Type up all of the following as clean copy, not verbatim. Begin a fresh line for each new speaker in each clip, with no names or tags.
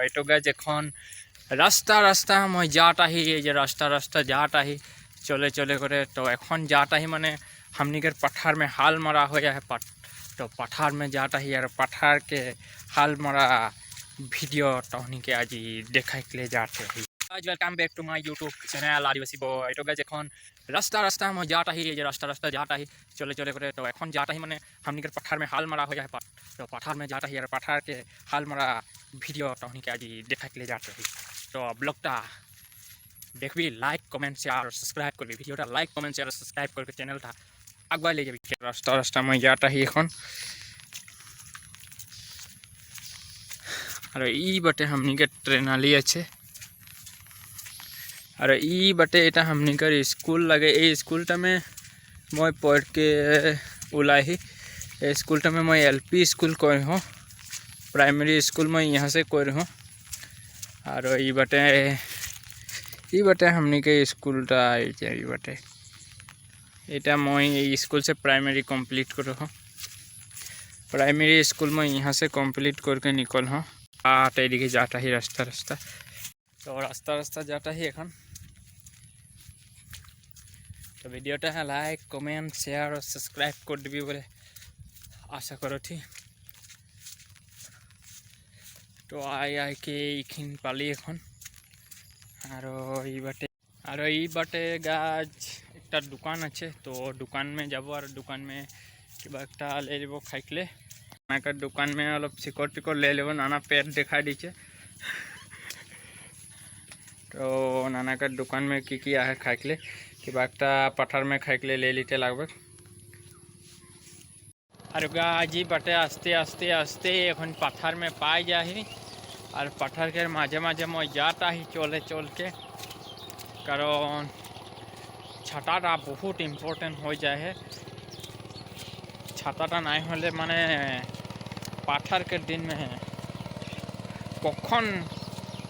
এইটো গাইজ এখন রাস্তা মই যাত আহি এই যে রাস্তা जाट आही चले चले करे तो এখন जाट आही माने हमनिकर पठार में हाल मरा हो है तो पठार में जाट आही और पठार के हाल मरा वीडियो तो के आज देखा के लिए जाते हैं। आज welcome back to my YouTube channel Adivasi boy. तो गाइज এখন रास्ता मैं जाट आही ये रास्ता जाट आही चले चले करे तो এখন जाट आही माने हमनिकर पठार में हाल मरा हो है तो पठार में जाट आही और पठार के हाल मरा वीडियो तो के आज देखा के लिए जाते हैं। तो ब्लॉगटा देखबी लाइक कमेंट शेयर सब्सक्राइब करबी भिडियोटा लाइक कमेंट शेयर सब्सक्राइब करके चैनलटा आगुआ ले जाबी। रास्ता मैं जाट आही এখন और ई बटे हमनिकर ट्रेनाली अच्छे और ई बटे एटा हमनिकर स्कूल लगे ए स्कूलटा में मैं पढ़ के उलाही स्कूलटा में मैं एलपी स्कूल कोई हूँ प्राइमरी स्कूल में यहाँ से कोई हूँ और ई बटे हमनी के स्कूलटा ई बटे एटा मैं स्कूल से प्राइमरी कंप्लीट करो हूँ प्राइमरी स्कूल में यहाँ से कंप्लीट करके निकल हूँ एदिके जाता ही रास्ता तो रास्ता जाता ही एखन तो भिडियोटा लाइक कमेंट शेयर और सब्सक्राइब कर दिबी बोले आशा करो थी। तो आई के इखिन पाली एखन और ई बाटे गाज एक दुकान अच्छे तो दुकान में जाबो और दुकान में किबा एकटा ले लेबो खाइकले नानाकर दुकान में अलग शिकर टिकर ले लेबो नाना पेट देखा दीचे तो नानाकर दुकान में की आहे खाइकले किबा एकटा पठार में खाइकले ले लीते लागबे और गाजी बाटे आस्ते आस्ते आस्ते एखन पठार में पाई जाही और पठार के माझे माझे मैं जाता ही चले चल के कारण छाताटा बहुत इम्पोर्टेंट हो जाए है छाताटा नहीं होले माने पठार के दिन में कखन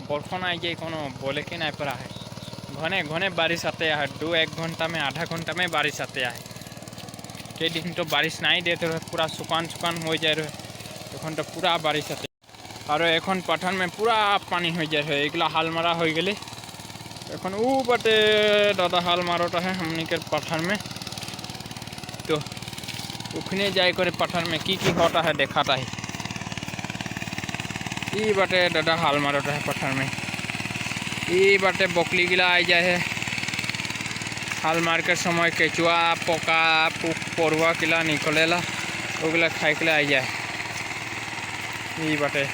बरखन आई जाए कोनो बोले कि नहीं पड़ा है घने घने बारिश आते है 2-1 घंटा में आधा घंटा में बारिश आते है के दिन तो बारिश नहीं देते रहे पूरा सुकान हो जाए रहे तखन तो पूरा बारिश आते और एखन पठार में पूरा पानी हो जाए एगला हाल मारा हो गए एखन ऊ बटे दादा हाल मारोटा है हमनी के पठार में तो उखने जाए करे पठार में की होता है देखाता है ई बटे दादा हाल मारोटा है पठार में ई बटे बकली गिला आई जाए है हाल मार के समय केचुआ पका पुक पड़ुआ किला निकलेला ओगला खाई के आई जाए ई बटे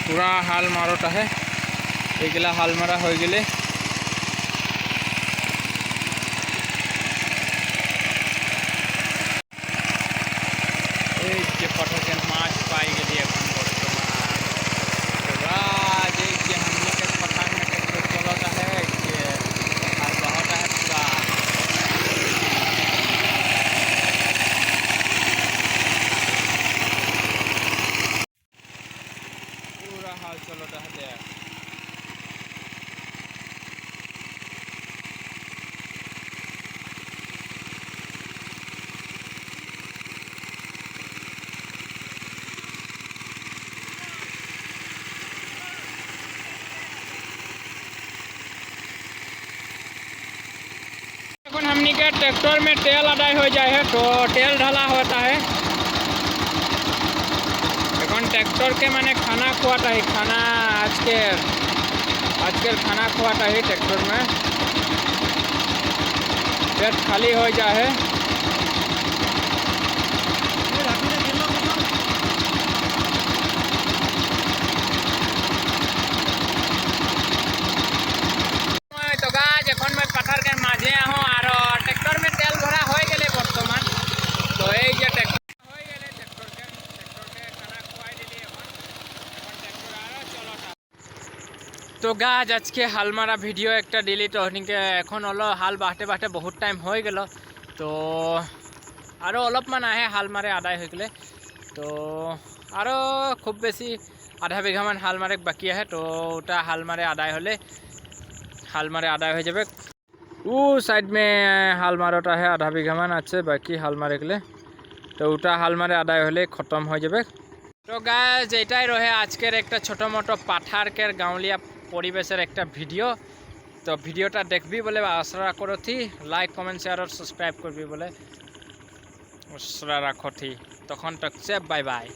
पूरा हाल मारोटा है एगला हाल मारा हो गए पठार के माछ पाई गई हमने के पठार में ट्रैक्टर चलता है और बहता है पूरा हाल चलता है हमनी के ट्रैक्टर में तेल अदाई हो जाए है तो तेल ढाला होता है এখন ट्रैक्टर के मैंने खाना खुआता है खाना आज के खाना खुआता है ट्रैक्टर में पेट खाली हो जाए है तो गाज এখন मैं पठार के माझे हूँ और ट्रैक्टर में तेल भरा हो गए बर्तमान तो ये ट्रैक्टर तो गाज आज के हाल मारा भिडियो एक डिलीट के एखन हाल बाटे बाटे बहुत टाइम हो गल तो और अलपमान आए हाल मारे आदाय हो गए तो আরও খুব বেশি আধা বিঘামান হাল মারে বাকি আছে, তো ওটা হাল মারে আদায় হলে हाल मारे आदाय हो जाए। वो साइड में हाल मारोटा है आधा बीघा मान আছে बाकी हाल मारे के लिए, तो ওটা हाल मारे आदाय হলে खत्म हो जाए। तो गाइस এটাই রহে আজকের একটা ছোটো মোটো পাঠারকের গাঁওলিয়া পরিবেশের একটা ভিডিও। তো ভিডিওটা দেখবি বলে আশা করছি, লাইক কমেন্ট শেয়ার और सब्सक्राइब করবি বলে আশা রাখছি। তখন তক সে বাই বাই।